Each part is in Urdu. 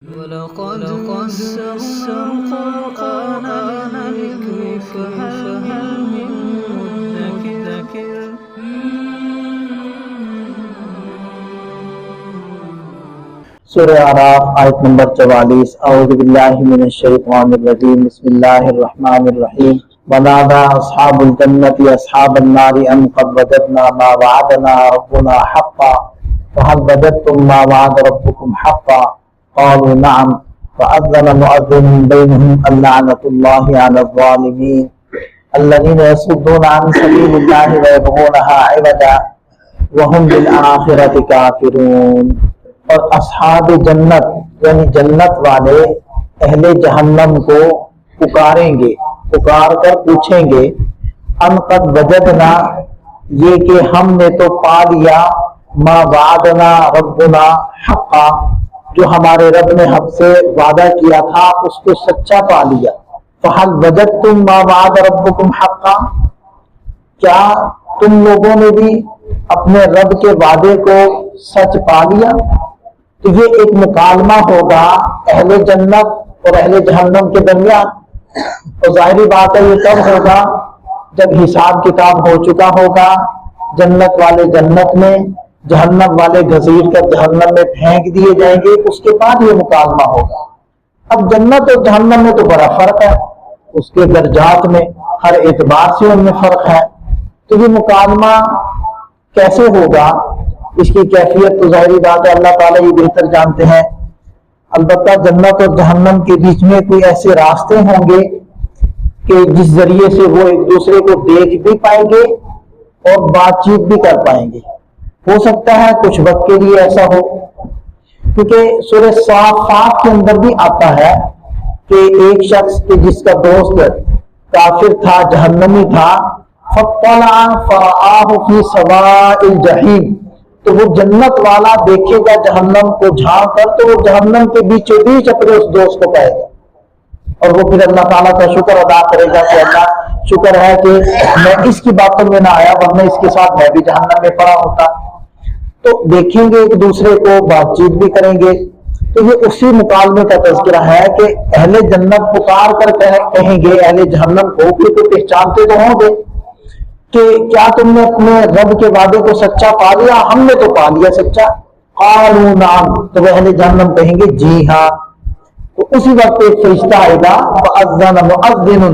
وَلَقَدْ يَسَّرْنَا الْقُرْآنَ لِلذِّكْرِ فَهَلْ مِن مُّدَّكِرٍ سورہ اعراف آیت نمبر 44 اعوذ باللہ من الشیطان الرجیم بسم اللہ الرحمن الرحیم ونادى اصحاب الجنة اصحاب النار ان قد وجدنا ما وعدنا ربنا حقا فهل وجدتم ما وعد ربكم حقا قالوا نعم فأذن مؤذن بينهم اللعنة الله على الظالمين الذين يصدون عن سبيل الله ويبغونها عوجا وهم بالآخرة كافرون۔ اور اصحاب جنت یعنی جنت والے اہل جہنم کو پکاریں گے، پکار کر پوچھیں گے ان قد وجدنا، یہ کہ ہم نے تو پا لیا، ما وعدنا ربنا حقا، جو ہمارے رب نے ہم سے وعدہ کیا تھا اس کو سچا پا لیا۔ فہل وجدتم ما وعد ربکم حقا، کیا تم لوگوں نے بھی اپنے رب کے وعدے کو سچ پا لیا؟ تو یہ ایک مکالمہ ہوگا اہل جنت اور اہل جہنم کے درمیان، اور ظاہری بات ہے یہ تب ہوگا جب حساب کتاب ہو چکا ہوگا، جنت والے جنت میں، جہنم والے گھسیٹ کر جہنم میں پھینک دیے جائیں گے، اس کے بعد یہ مکالمہ ہوگا۔ اب جنت اور جہنم میں تو بڑا فرق ہے، اس کے درجات میں ہر اعتبار سے ان میں فرق ہے، تو یہ مکالمہ کیسے ہوگا، اس کی کیفیت تو ظاہری بات ہے اللہ تعالیٰ یہ بہتر جانتے ہیں۔ البتہ جنت اور جہنم کے بیچ میں کوئی ایسے راستے ہوں گے کہ جس ذریعے سے وہ ایک دوسرے کو دیکھ بھی پائیں گے اور بات چیت بھی کر پائیں گے۔ ہو سکتا ہے کچھ وقت کے لیے ایسا ہو، کیونکہ سورہ صافات کے اندر بھی آتا ہے کہ ایک شخص کہ جس کا دوست کافر تھا، جہنمی تھا، فَاطَّلَعَ فَرَآهُ فِي سَوَاءِ الْجَحِيمِ، تو وہ جنت والا دیکھے گا جہنم کو جھانک کر، تو وہ جہنم کے بیچوں بیچ اپنے اس دوست کو پائے گا، اور وہ پھر اللہ تعالیٰ کا شکر ادا کرے گا کہ اللہ شکر ہے کہ میں اس کی باتوں میں نہ آیا، ورنہ اس کے ساتھ میں بھی جہنم میں پڑا ہوتا۔ تو دیکھیں گے ایک دوسرے کو، بات چیت بھی کریں گے۔ تو یہ اسی مکالمے کا تذکرہ ہے کہ اہل جنت پکار کر کہیں گے اہل جہنم کو کہ تو پہچانتے تو ہوں گے کہ کیا تم نے اپنے رب کے وعدے کو سچا پا لیا؟ ہم نے تو پا لیا سچا۔ قالوا نعم، تو وہ اہل جہنم کہیں گے جی ہاں۔ تو اسی وقت ایک فرشتہ آئے گا، فَأَذَّنَ مُؤَذِّنٌ،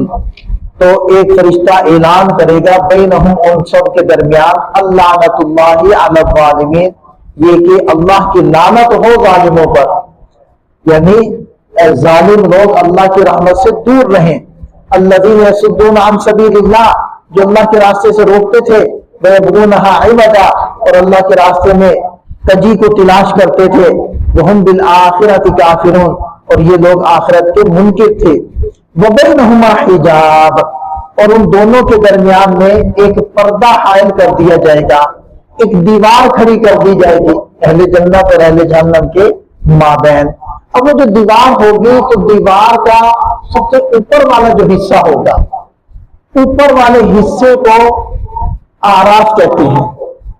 تو ایک فرشتہ اعلان کرے گا بینہم، ان سب کے درمیان، اللعنۃ اللہ علی الظالمین، یہ کہ اللہ کی لعنت ہو ظالموں پر، یعنی ظالم لوگ اللہ کی رحمت سے دور رہیں۔ الذین یصدون عن سبیل اللہ، جو اللہ کے راستے سے روکتے تھے، وَيَبْغُونَهَا عِوَجًا، اور اللہ کے راستے میں کجی کو تلاش کرتے تھے، وَهُمْ بِالْآخِرَةِ کافرون، اور یہ لوگ آخرت کے منکر تھے۔ وَبَيْنَهُمَا حِجَابٌ، اور ان دونوں کے درمیان میں ایک پردہ حائل کر دیا جائے گا، ایک دیوار کھڑی کر دی جائے گی اہل جنت اور اہل جہنم کے مابین۔ اب وہ جو دیوار ہوگی تو دیوار کا سب سے اوپر والا جو حصہ ہوگا، اوپر والے حصے کو آراف کہتے ہیں،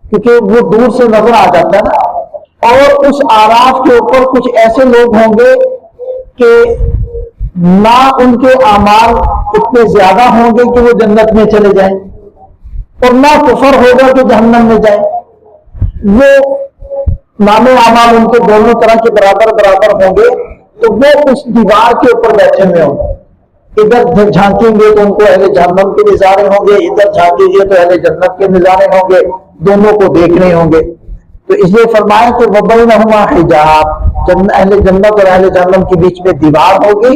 کیونکہ وہ دور سے نظر آ جاتا ہے نا، اور اس آراف کے اوپر کچھ ایسے لوگ ہوں گے کہ نہ ان کے اعمال اتنے زیادہ ہوں گے کہ وہ جنت میں چلے جائیں، اور نہ کفر ہوگا کہ جہنم میں جائیں، وہ نام اعمال ان کے دونوں طرح کے برابر برابر ہوں گے، تو وہ اس دیوار کے اوپر بیٹھے ہوئے ہوں گے۔ ادھر جھانکیں گے تو ان کو اہل جہنم کے نظارے ہوں گے، ادھر جھانکیں گے تو اہل جنت کے نظارے ہوں گے، دونوں کو دیکھنے ہوں گے۔ تو اس لیے فرمایا کہ وَبَيْنَهُمَا حِجَابٌ، اہل جنت اور اہل جہنم کے بیچ میں دیوار ہوگی،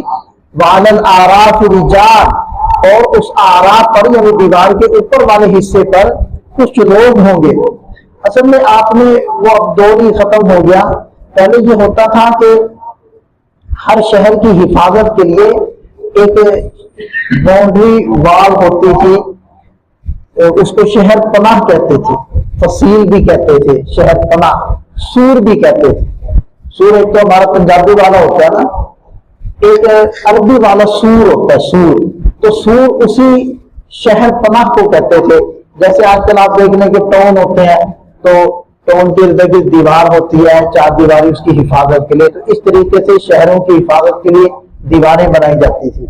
وَعَلَى الْأَعْرَافِ رِجَالٌ، اور اس اعراف پر یعنی دیوار کے اوپر والے حصے پر کچھ لوگ ہوں گے۔ اصل میں آپ نے وہ اب دور ہی ختم ہو گیا، پہلے یہ ہوتا تھا کہ ہر شہر کی حفاظت کے لیے ایک باؤنڈری وال ہوتی تھی، اس کو شہر پناہ کہتے تھے، فصیل بھی کہتے تھے، شہر پناہ، سور بھی کہتے تھے۔ سور ایک تو ہمارا پنجابی والا ہوتا ہے نا، ایک عربی والا سور ہوتا ہے، سور، تو سور اسی شہر پناہ کو کہتے تھے۔ جیسے آج کل آپ دیکھنے کے ٹاؤن ہوتے ہیں، تو تو ان کے ارد گرد دیوار ہوتی ہے، چار دیواری اس کی حفاظت کے لیے، تو اس طریقے سے شہروں کی حفاظت کے لیے دیواریں بنائی جاتی تھی۔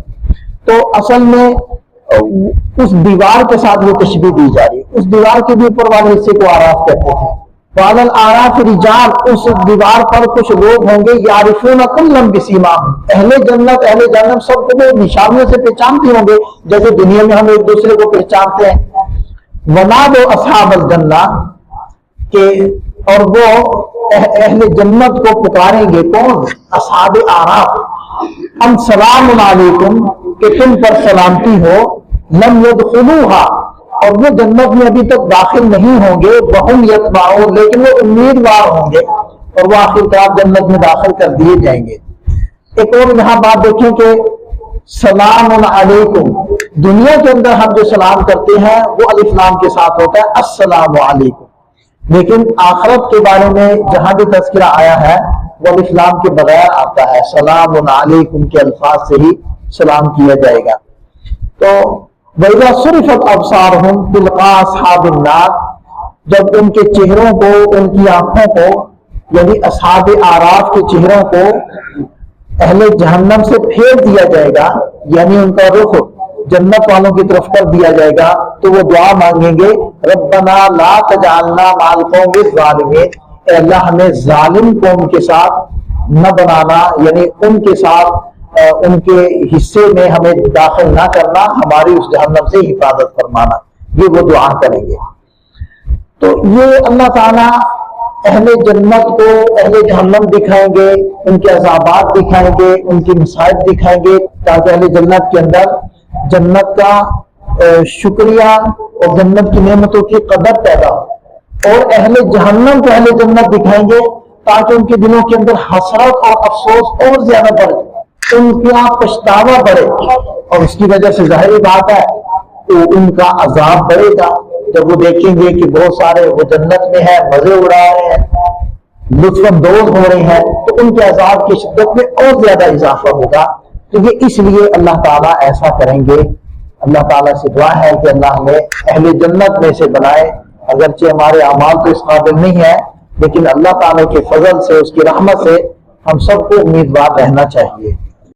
تو اصل میں اس دیوار کے ساتھ وہ تشبیہ دی جا رہی ہے، اس دیوار کے بھی اوپر والے حصے کو آراف کہتے تھے۔ وعلی الاعراف رجال، اس دیوار پر کچھ لوگ ہوں گے، یعرفون کلا بسیماہم، اہل جنت اہل جہنم سب کو وہ نشانیوں سے پہچانتے ہوں گے جیسے دنیا میں ہم ایک دوسرے کو پہچانتے ہیں۔ ونادوا اصحاب الجنہ، کہ اور وہ اہل جنت کو پکاریں گے، کون؟ اصحاب اعراف، ان سلام علیکم، کہ تم پر سلامتی ہو، لم یدخلوہا، اور وہ جنت میں ابھی تک داخل نہیں ہوں گے، وہم یطمعون، لیکن وہ امیدوار ہوں گے، اور وہ آخرکار جنت میں داخل کر دیے جائیں گے۔ ایک اور یہاں بات دیکھیں کہ سلام علیکم، دنیا کے اندر ہم جو سلام کرتے ہیں وہ الف لام کے ساتھ ہوتا ہے السلام علیکم، لیکن آخرت کے بارے میں جہاں بھی تذکرہ آیا ہے وہ الف لام کے بغیر آتا ہے، سلام علیکم کے الفاظ سے ہی سلام کیا جائے گا۔ تو وَإِذَا صُرِفَتْ أَبْصَارُهُمْ تِلْقَاءَ أَصْحَابِ النَّارِ، جب ان کے چہروں کو، ان کی آنکھوں کو، یعنی اصحاب اعراف کے چہروں کو اہل جہنم سے پھیر دیا جائے گا، یعنی ان کا رخ جنت والوں کی طرف کر دیا جائے گا، تو وہ دعا مانگیں گے، ربنا لا تجعلنا مع القوم الظالمین، اے اللہ ہمیں ظالم قوم کے ساتھ نہ بنانا، یعنی ان کے ساتھ ان کے حصے میں ہمیں داخل نہ کرنا، ہماری اس جہنم سے حفاظت فرمانا، یہ وہ دعا کریں گے۔ تو یہ اللہ تعالیٰ اہل جنت کو اہل جہنم دکھائیں گے، ان کے عذابات دکھائیں گے، ان کی مصائب دکھائیں گے، تاکہ اہل جنت کے اندر جنت کا شکریہ اور جنت کی نعمتوں کی قدر پیدا ہو، اور اہل جہنم کو اہل جنت دکھائیں گے تاکہ ان کے دلوں کے اندر حسرت اور افسوس اور زیادہ بڑھ جائے، ان کا پچھتاوا بڑھے، اور اس کی وجہ سے ظاہری بات ہے تو ان کا عذاب بڑھے گا جب وہ دیکھیں گے کہ بہت سارے وہ جنت میں ہیں، مزے اڑا رہے ہیں، لطف اندوز ہو رہے ہیں، تو ان کے عذاب کی شدت میں اور زیادہ اضافہ ہوگا۔ تو یہ اس لیے اللہ تعالیٰ ایسا کریں گے۔ اللہ تعالیٰ سے دعا ہے کہ اللہ ہمیں اہل جنت میں سے بنائے، اگرچہ ہمارے اعمال تو اس قابل نہیں ہے، لیکن اللہ تعالیٰ کے فضل سے، اس کی رحمت سے ہم سب کو امیدوار رہنا چاہیے۔